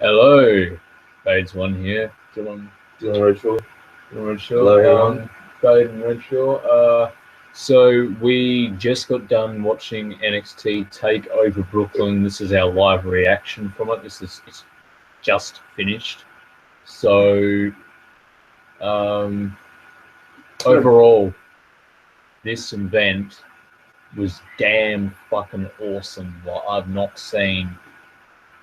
Hello, Bates One here. Dylan Redshaw. Hello, everyone. Bade and Redshaw. So we just got done watching NXT Takeover Brooklyn. This is our live reaction from it. It's just finished. So overall, this event was damn fucking awesome. What I've not seen.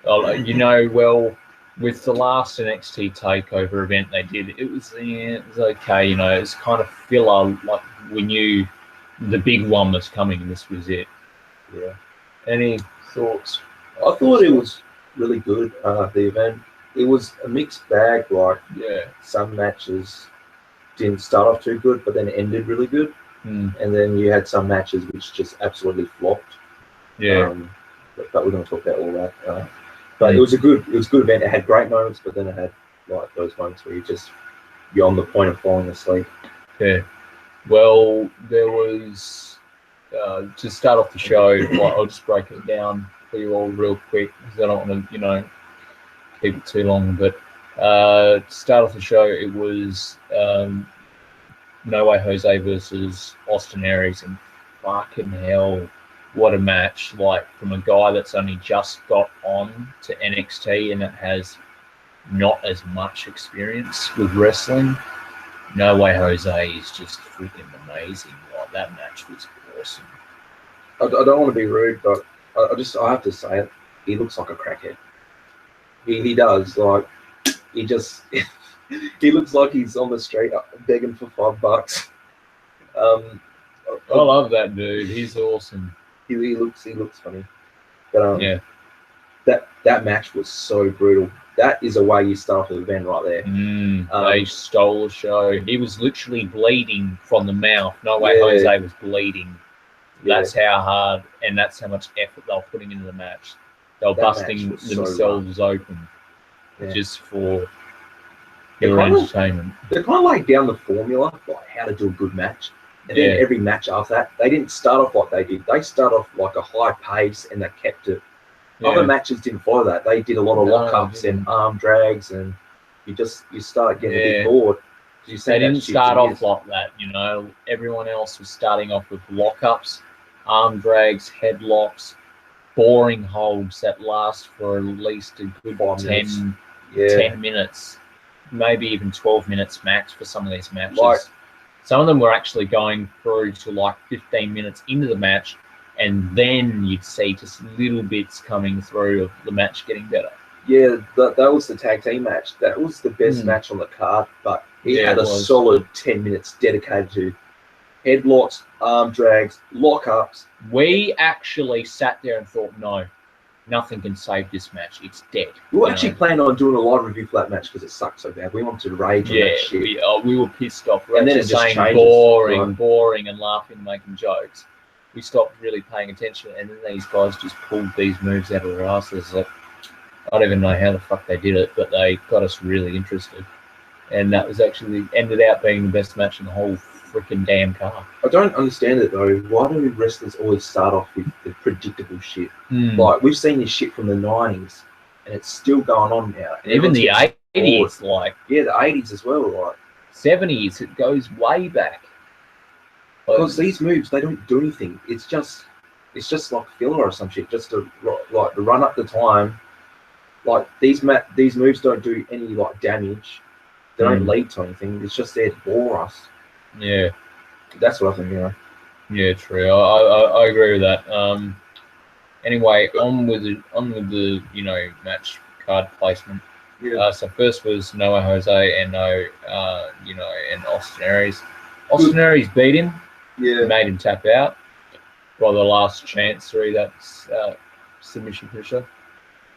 With the last NXT Takeover event they did, it was okay. It's kind of filler. Like we knew the big one was coming, and this was it. Yeah. Any thoughts? I thought it was really good. The event. It was a mixed bag. Like some matches didn't start off too good, but then it ended really good. And then you had some matches which just absolutely flopped. But we're going to talk about all that. But it was a good event. It had great moments, but then it had like those moments where you're on the point of falling asleep. Yeah. Well, there was to start off the show. I'll just break it down for you all real quick because I don't want to, keep it too long. But to start off the show, it was No Way Jose versus Austin Aries, and fucking hell, what a match. Like, from a guy that's only just got on to NXT and that has not as much experience with wrestling, No Way Jose is just freaking amazing. Like, that match was awesome. I don't want to be rude, but I have to say it. He looks like a crackhead. He does. Like, he just he looks like he's on the street begging for $5. I love that dude. He's awesome. He looks funny. But that match was so brutal. That is a way you start the event right there. They stole the show. He was literally bleeding from the mouth. No Way Jose was bleeding. That's how hard and that's how much effort they were putting into the match. They were busting themselves open just for your entertainment. They kind of laid down the formula, like how to do a good match. And then every match after that, they didn't start off like they did. They started off like a high pace and they kept it. Other matches didn't follow that. They did a lot of lockups and arm drags, and you start getting a bit bored. They didn't start off like that, Everyone else was starting off with lockups, arm drags, headlocks, boring holds that last for at least a good 10 minutes, maybe even 12 minutes max for some of these matches. Some of them were actually going through to like 15 minutes into the match, and then you'd see just little bits coming through of the match getting better. Yeah, that was the tag team match. That was the best match on the card, but it had a solid 10 minutes dedicated to headlocks, arm drags, lockups. We actually sat there and thought, no, nothing can save this match. It's dead. We were actually planning on doing a live review for that match because it sucked so bad. We wanted to rage on that shit. We were pissed off. We were and then just saying boring and laughing and making jokes. We stopped really paying attention, and then these guys just pulled these moves out of their asses. Like, I don't even know how the fuck they did it, but they got us really interested. And that was actually ended out being the best match in the whole freaking damn card. I don't understand it though. Why do wrestlers always start off with the predictable shit? Like, we've seen this shit from the 90s, and it's still going on now. And even the 80s, the 80s as well, like 70s. It goes way back. Because these moves, they don't do anything. It's just like filler or some shit, just to run up the time. Like these moves don't do any like damage. They don't lead to anything. It's just there to bore us. Yeah, that's what I think. Yeah, true. I agree with that. Anyway, on with the match card placement. So first was No Way Jose and and Austin Aries. Austin Aries beat him. Made him tap out by the last chance through that submission pusher.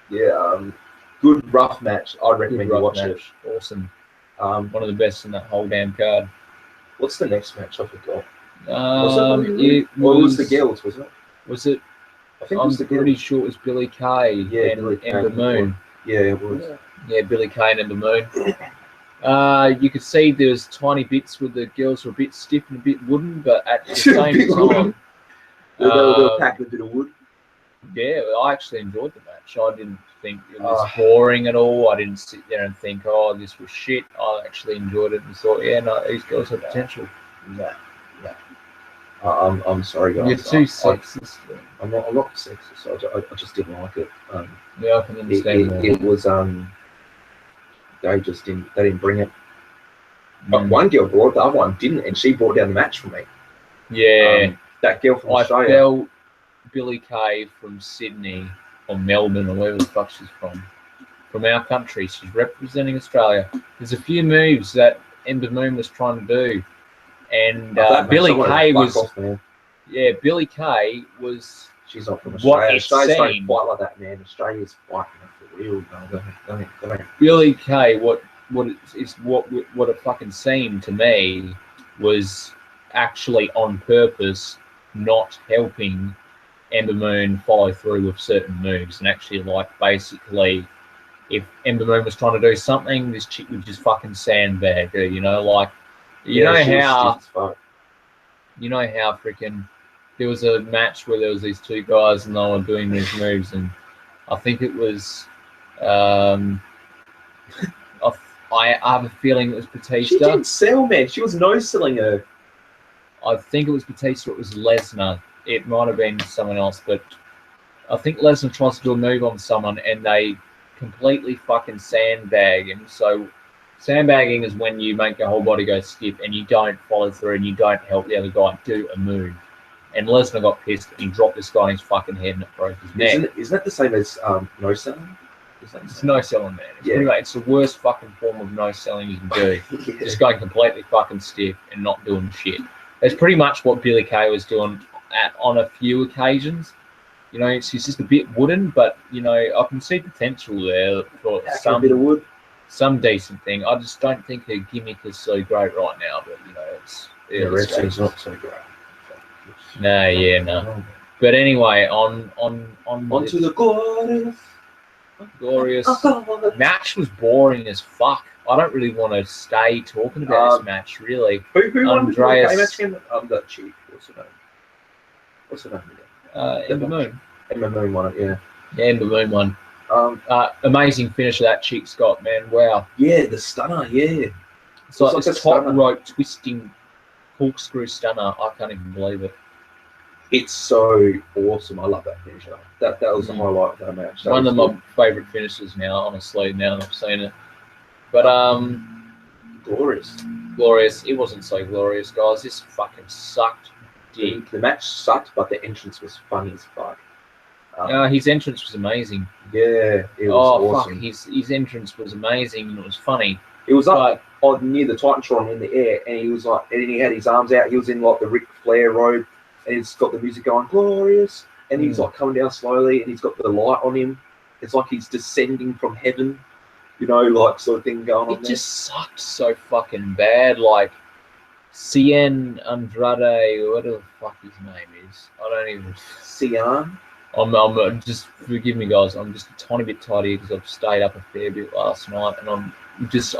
Good rough match. I'd recommend you watch it. Awesome. One of the best in that whole damn card. What's the next match? I forgot. It was the girls, wasn't it? Was it? I think I'm pretty sure it was Billy Kay and Ember Moon. Yeah, it was. Yeah, Billy Kay and Ember Moon. You could see there was tiny bits where the girls were a bit stiff and a bit wooden, but at the same time, they were packing a bit of wood. Yeah, I actually enjoyed the match. I didn't think it was boring at all. I didn't sit there and think, oh, this was shit. I actually enjoyed it and thought, yeah, no, these girls have potential. Yeah. I'm sorry, guys. You're too sexist. I'm not sexist. I just didn't like it. Yeah, I can understand. It was they didn't bring it. But one girl brought, the other one didn't, and she brought down the match for me. Yeah, that girl from Australia. I felt Billy Kay from Sydney or Melbourne or wherever the fuck she's from our country. She's representing Australia. There's a few moves that Ember Moon was trying to do, and Billy Kay was. Billy Kay was. She's not from Australia. Australia's don't fight like that, man. Australia's fighting for real. No. Billy Kay, what it fucking seemed to me was actually on purpose not helping Ember Moon follow through with certain moves, and actually basically if Ember Moon was trying to do something, this chick would just fucking sandbag her, you know how freaking there was a match where there was these two guys and they were doing these moves, and I think it was I have a feeling it was Batista. She didn't sell, man. She was no-selling her. I think it was Batista. It was Lesnar. It might have been someone else, but I think Lesnar tries to do a move on someone and they completely fucking sandbag him. So sandbagging is when you make your whole body go stiff and you don't follow through and you don't help the other guy do a move. And Lesnar got pissed and he dropped this guy on his fucking head and it broke his neck. Isn't that the same as no-selling? It's no-selling, man. It's the worst fucking form of no-selling you can do. Just going completely fucking stiff and not doing shit. That's pretty much what Billy Kay was doing on a few occasions. She's just a bit wooden, but, I can see potential there for a bit of wood. Some decent thing. I just don't think her gimmick is so great right now, but, wrestling's not so great. No. But anyway, on to the glorious match was boring as fuck. I don't really want to stay talking about this match, really. Who won Andreas, the match again? That chick. What's her name again? Ember Moon. Ember Moon won it, yeah. Yeah, Ember Moon won. Amazing finish of that chick's got, man. Wow. Yeah, the stunner, yeah. It's like this top rope twisting corkscrew stunner. I can't even believe it. It's so awesome. I love that finisher. That was the highlight of that match. One of my favourite finishes now, honestly, now that I've seen it. But glorious. It wasn't so glorious, guys. This fucking sucked dick. The match sucked, but the entrance was funny as fuck. His entrance was amazing. Yeah, it was awesome. Fuck. His entrance was amazing and it was funny. It was up near the Titantron in the air, and he was and he had his arms out. He was in the Ric Flair robe, and he's got the music going, glorious, and he's coming down slowly, and he's got the light on him. It's like he's descending from heaven, sort of thing going on. It just sucked so fucking bad. Cien Andrade, whatever the fuck his name is. I don't even. Cien? I'm just, forgive me, guys. I'm just a tiny bit tired here because I've stayed up a fair bit last night, and I just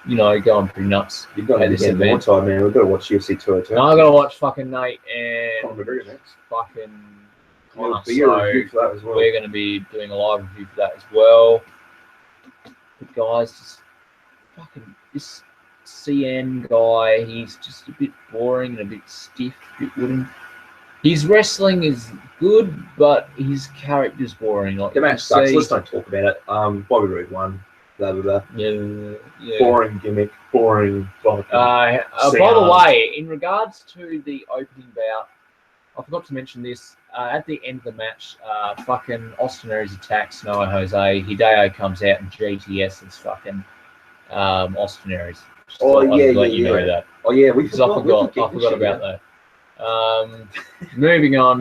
going pretty nuts. You've got to get more time, man. We've got to watch UFC 202. No, I've got to watch fucking Nate and Conor McGregor next. Fucking Conor. So review for that as well. We're going to be doing a live review for that as well. But guys, just fucking this CN guy, he's just a bit boring and a bit stiff, a bit wooden. His wrestling is good, but his character's boring. The match sucks. Let's don't talk about it. Bobby Roode won. Blah, blah, blah. Yeah. Boring gimmick. Boring. By the way, in regards to the opening bout, I forgot to mention this. At the end of the match, fucking Austin Aries attacks Noah Jose. Hideo comes out and GTS is fucking Austin Aries. Oh, yeah, that. Oh, yeah. I forgot about that. Moving on.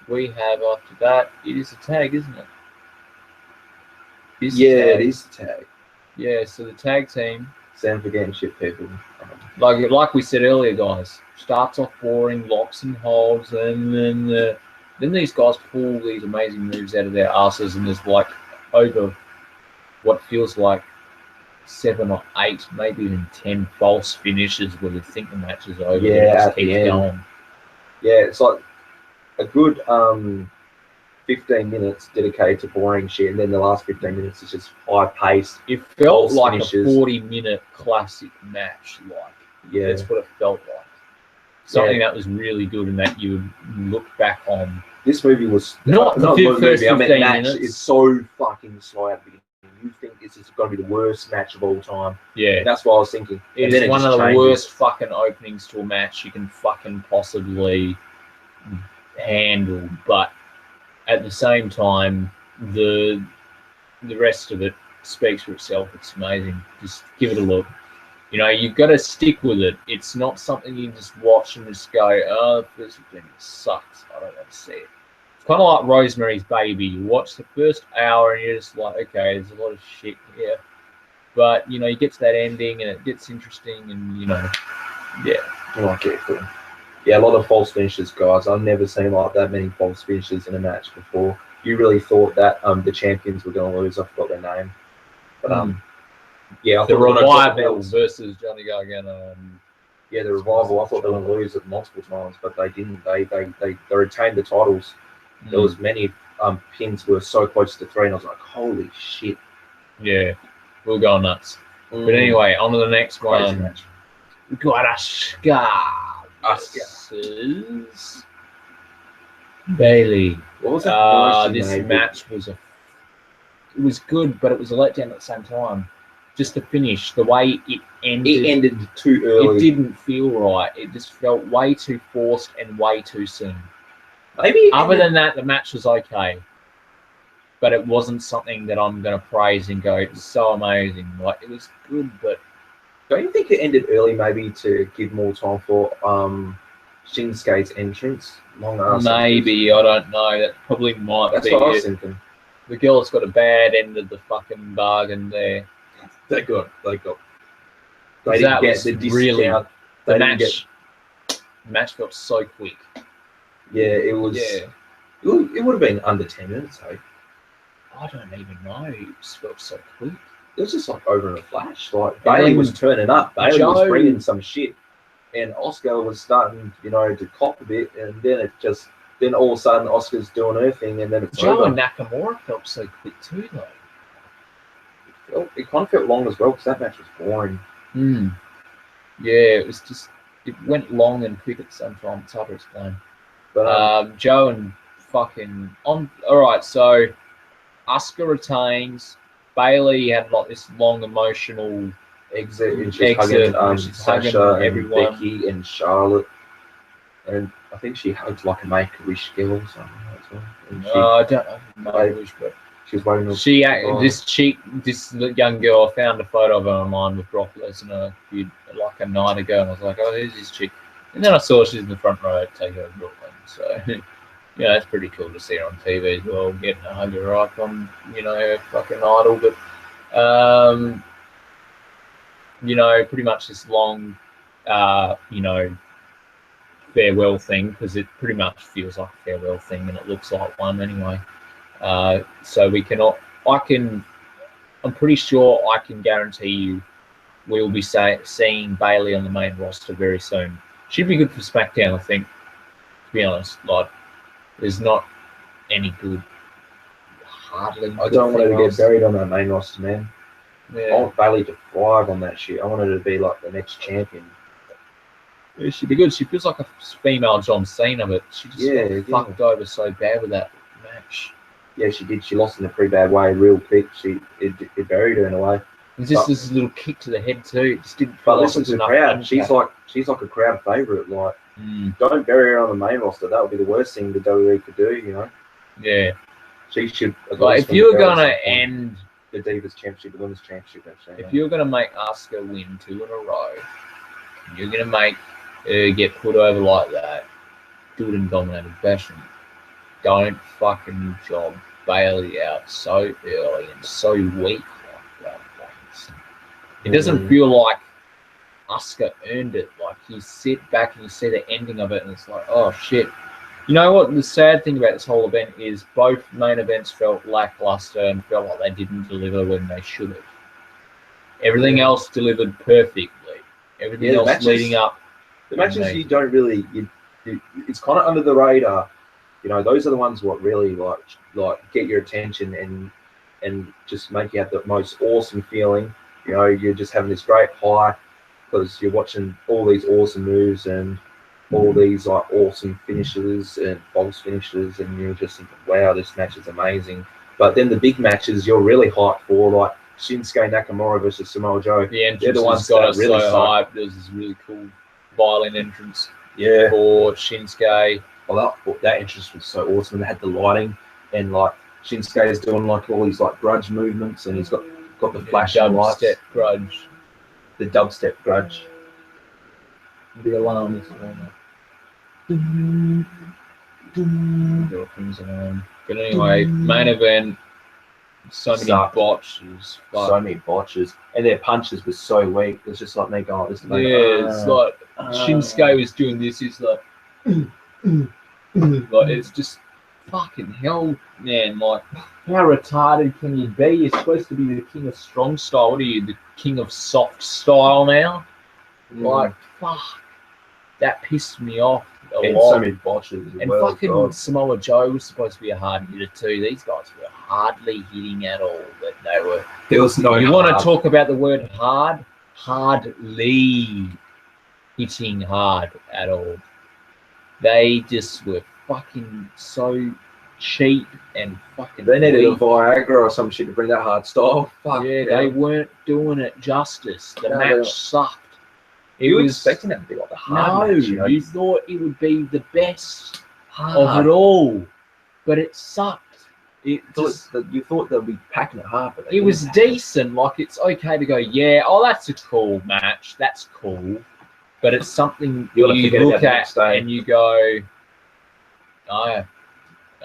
We have after that, it is a tag, isn't it? It is a tag. Yeah, so the tag team. Sound for getting shit, people. Like we said earlier, guys, starts off boring, locks and holds, and then these guys pull these amazing moves out of their asses, and there's over what feels like 7 or 8, maybe even 10 false finishes where you think the match is over. Yeah, it just keeps going. Yeah, it's like a good 15 minutes dedicated to boring shit, and then the last 15 minutes is just high-paced. It felt like finishes. A 40-minute classic match. That's what it felt like. Something that was really good and that you would look back on. This movie was not the first 15 match minutes. Is so fucking slow at the beginning. You think this is going to be the worst match of all time. Yeah. That's what I was thinking. It is one of the worst fucking openings to a match you can fucking possibly handle. But at the same time, the rest of it speaks for itself. It's amazing. Just give it a look. You know, you've got to stick with it. It's not something you just watch and just go, oh, this thing sucks. I don't want to see it. It's kind of like Rosemary's Baby. You watch the first hour and you're just like, okay, there's a lot of shit here. But, you know, you get to that ending and it gets interesting and, you know, cool. Yeah, a lot of false finishes, guys. I've never seen like that many false finishes in a match before. You really thought that the champions were going to lose. I forgot their name. But, yeah, I the Revival versus Johnny Gargano. The Revival. I thought they were going to lose it multiple times, but they didn't. They retained the titles. There was many pins were so close to 3, and I was like, holy shit. Yeah, we'll go nuts. But anyway, on to the next one. Match. We got Asuka versus Bailey. What was that? This match was good, but it was a letdown at the same time. Just to finish, the way it ended. It ended too early. It didn't feel right. It just felt way too forced and way too soon. Maybe. Other than that, the match was okay. But it wasn't something that I'm going to praise and go, it's so amazing. Like, it was good, but... Don't you think it ended early maybe to give more time for Shinsuke's entrance? Maybe, I don't know. That probably might be That's what I was thinking. The girl's got a bad end of the fucking bargain there. They didn't get the discount. The match felt so quick. Yeah, it was. Yeah. It would have been under 10 minutes, hey? I don't even know. It just felt so quick. It was just like over in a flash. Like Bailey was turning up. Bailey was bringing some shit, and Asuka was starting, to cop a bit, and then all of a sudden Asuka's doing her thing, and then it's Joe over. And Nakamura felt so quick too, though. It kind of felt long as well because that match was boring. Yeah, it was just it went long and quick at the same time. It's hard to explain. But Joe and fucking on. All right, so Asuka retains. Bailey had like this long emotional exit, and she's hugging Sasha and everyone. Becky and Charlotte, and I think she hugged like a Make-A-Wish girl or something as well. I don't know Make-A-Wish, but she was waiting. This young girl. I found a photo of her online with Brock Lesnar like a night ago, and I was like, "Oh, who's this chick?" And then I saw she's in the front row at Takeover Brooklyn. So, yeah, it's pretty cool to see her on TV as well, getting a hug her icon, her fucking idol. But, pretty much this long, farewell thing, because it pretty much feels like a farewell thing, and it looks like one anyway. So I'm pretty sure I can guarantee you we'll be seeing Bailey on the main roster very soon. She'd be good for SmackDown, I think, to be honest. Like, there's not any good, hardly. I don't want her to get buried on that main roster, man. Yeah. I want Bailey to thrive on that shit. I want her to be like the next champion. Yeah, she'd be good. She feels like a female John Cena, but she just got fucked over so bad with that match. Yeah, she did. She lost in a pretty bad way real quick. It buried her in a way. It's just this little kick to the head too. It just didn't. But listen to the crowd. She's like a crowd favorite. Like, don't bury her on the main roster. That would be the worst thing the WWE could do. Yeah. She should. Like, if you were gonna end the Divas Championship, the Women's Championship, if you're gonna make Asuka win 2 in a row, you're gonna make her get put over like that. Do it in dominated fashion. Don't fucking job Bailey out so early and so weak. It doesn't feel like Asuka earned it. Like, you sit back and you see the ending of it, and it's like, oh shit. You know what? The sad thing about this whole event is both main events felt lackluster and felt like they didn't deliver when they should have. Everything else delivered perfectly. Everything else leading up. The matches you don't really. It's kind of under the radar. You know, those are the ones what really like get your attention and just make you have the most awesome feeling. You know, you're just having this great high because you're watching all these awesome moves and all these like awesome finishes and false finishes, and you're just thinking, wow, this match is amazing. But then the big matches you're really hyped for, like Shinsuke Nakamura versus Samoa Joe. The entrance has got us really so hyped. There's this really cool violin entrance for Shinsuke. Well, that entrance was so awesome. And they had the lighting, and like Shinsuke is doing like all these like grudge movements, and he's got the flashing lights. Dubstep grudge. The dubstep grudge. The alarm is on. But anyway, main event. So many botches. So many botches. And their punches were so weak. It's just like me going, this is like, it's like Shinsuke was doing this. It's like, like it's just fucking hell, man. Like, how retarded can you be? You're supposed to be the king of strong style. What are you, the king of soft style now? Like, fuck. That pissed me off a lot. So many botches. And fucking Samoa Joe was supposed to be a hard hitter too. These guys were hardly hitting at all. But they were. There was no. You want to talk about the word hard? Hardly hitting hard at all. They just were fucking so cheap and fucking. They needed a Viagra or some shit to bring that hard style. Fuck yeah, they weren't doing it justice. The match sucked. You were expecting that to be like the hard match, you thought it would be the best of it all, but it sucked. You thought they'd be packing it hard, but it was decent. Like, it's okay to go, yeah, oh, that's a cool match, that's cool, but it's something you look at and you go, oh,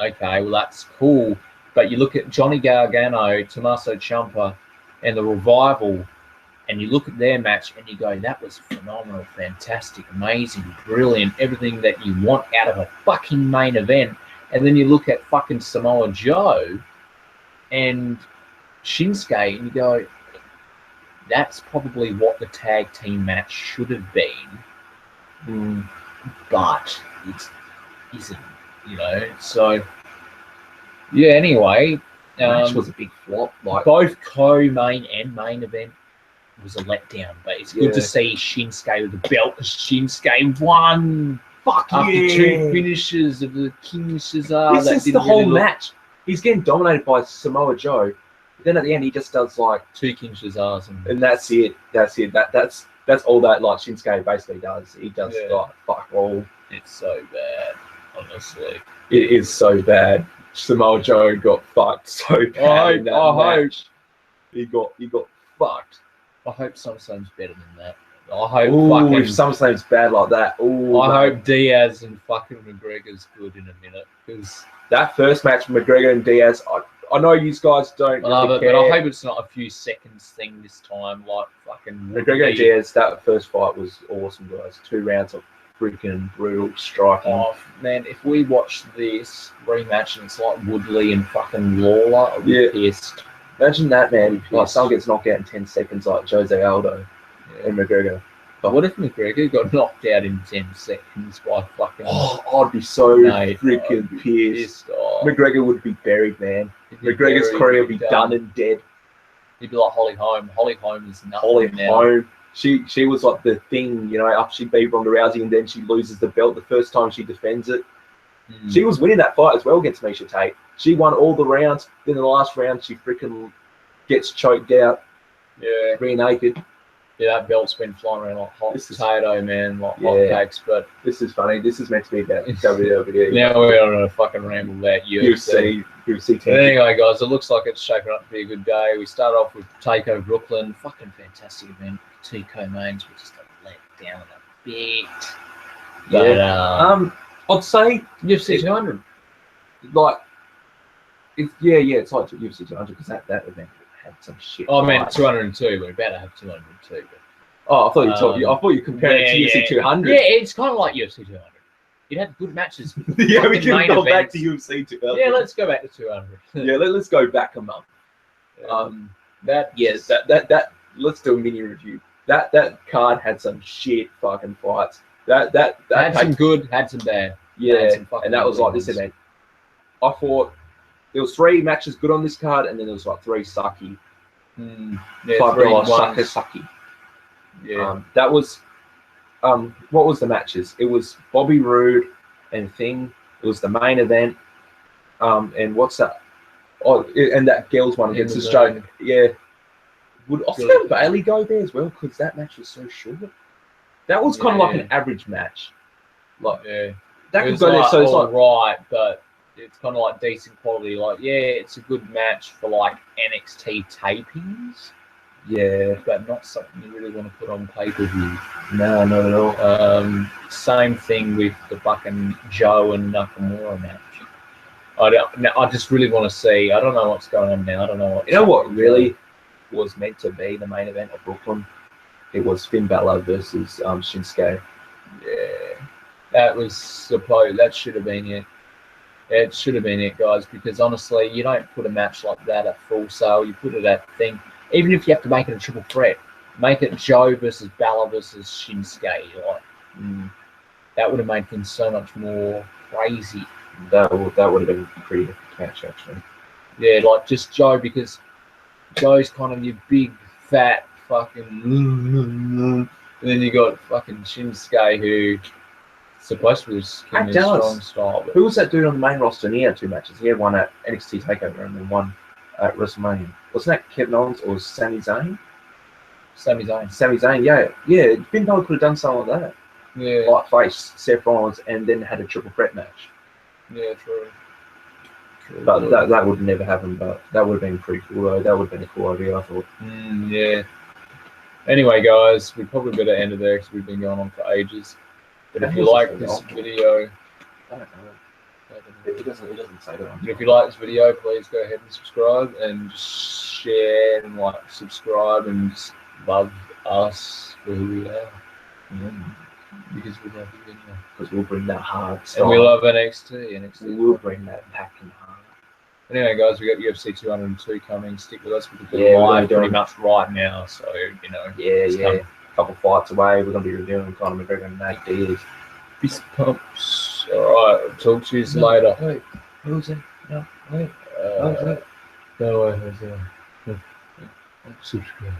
okay, well, that's cool. But you look at Johnny Gargano, Tommaso Ciampa, and the Revival, and you look at their match and you go, that was phenomenal, fantastic, amazing, brilliant, everything that you want out of a fucking main event. And then you look at fucking Samoa Joe and Shinsuke and you go, that's probably what the tag team match should have been. But it isn't, you know. So, yeah, anyway. The match was a big flop. Like, both co-main and main event was a letdown, but it's good to see Shinsuke with the belt because Shinsuke won after two finishes of the King Cesar. This is the whole match. He's getting dominated by Samoa Joe. Then at the end, he just does like two King Cesars, and that's it. That's all that like Shinsuke basically does. He does like fuck all. It's so bad, honestly. It is so bad. Samoa Joe got fucked so bad in that match. He got fucked. I hope SummerSlam's better than that. I hope if SummerSlam's bad like that. I hope Diaz and fucking McGregor's good in a minute, because that first match, McGregor and Diaz, I know you guys don't love it, but I hope it's not a few seconds thing this time. Like fucking McGregor and Diaz, that first fight was awesome, guys. 2 rounds of freaking brutal striking. Oh man, if we watch this rematch and it's like Woodley and fucking Lawler, I'll be pissed. Imagine that, man. Like someone gets knocked out in 10 seconds, like Jose Aldo and McGregor. But what if McGregor got knocked out in 10 seconds by fucking... I'd be so freaking pissed. McGregor would be buried, man. McGregor's career would be done and dead. He'd be like Holly Holm. Holly Holm is nothing Holly now. Holm. She was like the thing, you know, after she beat Ronda Rousey and then she loses the belt the first time she defends it. She was winning that fight as well against Miesha Tate. She won all the rounds. Then in the last round, she freaking gets choked out. Yeah. Rear naked. Yeah, that belt's been flying around like hot potato, man, like hotcakes. But this is funny. This is meant to be about WWE. Now we're on a fucking ramble about UFC. UFC. But anyway, guys, it looks like it's shaping up to be a good day. We start off with Takeover Brooklyn. Fucking fantastic event. 2 co-mains were just let down a bit. But, I'd say UFC 200. Like, it's like UFC 200 because that event had some shit. Oh, man, 202. We're about to have 202. But, I thought you compared it to UFC 200. Yeah, it's kind of like UFC 200. It had good matches. Yeah, we can go back to UFC 200. Yeah, let's go back to 200. Yeah, let's go back a month. Let's do a mini review. That card had some shit fucking fights. That had some good, had some bad. Yeah, and that was like this event. I thought there was 3 matches good on this card, and then there was like 3 sucky. Yeah, $5 sucky. Yeah. That was what was the matches? It was Bobby Roode and Thing. It was the main event. And what's that? Oh, and that girls one against Australia. Yeah. Would Oscar Bailey go there as well? Because that match was so short. That was kind of like an average match. Like, that could go there. So it's like right, but it's kind of like decent quality. Like, it's a good match for like NXT tapings. Yeah, but not something you really want to put on pay-per-view. No, not at all. Same thing with the fucking Joe and Nakamura match. I just really want to see. I don't know what's going on now. I don't know what. You know what really was meant to be the main event of Brooklyn? It was Finn Balor versus Shinsuke. Yeah, that was supposed. That should have been it. It should have been it, guys. Because honestly, you don't put a match like that at Full Sail. You put it at Thing. Even if you have to make it a triple threat, make it Joe versus Balor versus Shinsuke. Like, that would have made things so much more crazy. That would have been a pretty good match, actually. Yeah, like just Joe, because Joe's kind of your big, fat, fucking... And then you got fucking Shinsuke, who supposed to be King of Strong style. But... Who was that dude on the main roster? And he had 2 matches. He had one at NXT Takeover and then one at WrestleMania. Wasn't that Kevin Owens or Sami Zayn? Sami Zayn. Sami Zayn, yeah. Finn Balor could have done something like that. Yeah. Like face Seth Rollins and then had a triple threat match. Yeah, true. But that would never happen. But that would have been pretty cool, though. That would have been a cool idea, I thought. Yeah. Anyway, guys, we probably better end it there because we've been going on for ages. But if you like this video, I don't know. It doesn't say that. But if you like this video, please go ahead and subscribe and just share and subscribe and just love us for who we are. Because we love you anyway. Because we'll bring that hard stuff. And we love NXT. We'll bring that back in hard. Anyway, guys, we got UFC 202 coming. Stick with us because we're live pretty much right now. So, a couple fights away. We're going to be reviewing Conor McGregor and Nate Diaz. Fist pumps. All right. I'll talk to you later. Wait. Who's it? No. Wait. No, wait. Subscribe.